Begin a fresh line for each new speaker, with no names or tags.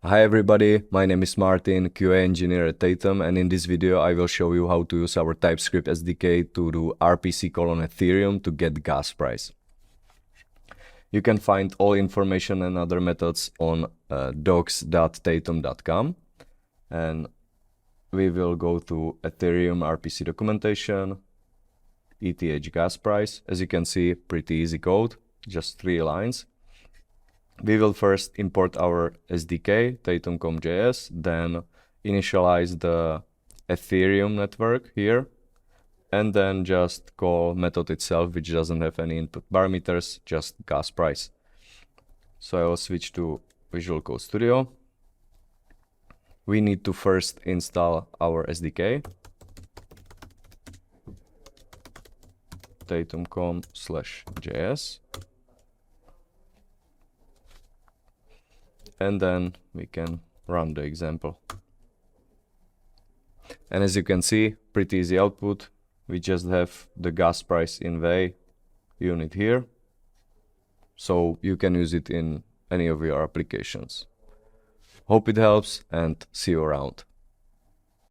Hi everybody, my name is Martin, QA engineer at Tatum, and in this video I will show you how to use our TypeScript SDK to do RPC colon Ethereum to get gas price. You can find all information and other methods on docs.tatum.com, and we will go to Ethereum RPC documentation, ETH gas price. As you can see, pretty easy code, just 3 lines. We will first import our SDK, tatum.com.js, then initialize the Ethereum network here, and then just call method itself, which doesn't have any input parameters, just gas price. So I will switch to Visual Code Studio. We need to first install our SDK, tatum.com/js. And then we can run the example. And as you can see, pretty easy output. We just have the gas price in VEI unit here. So you can use it in any of your applications. Hope it helps and see you around.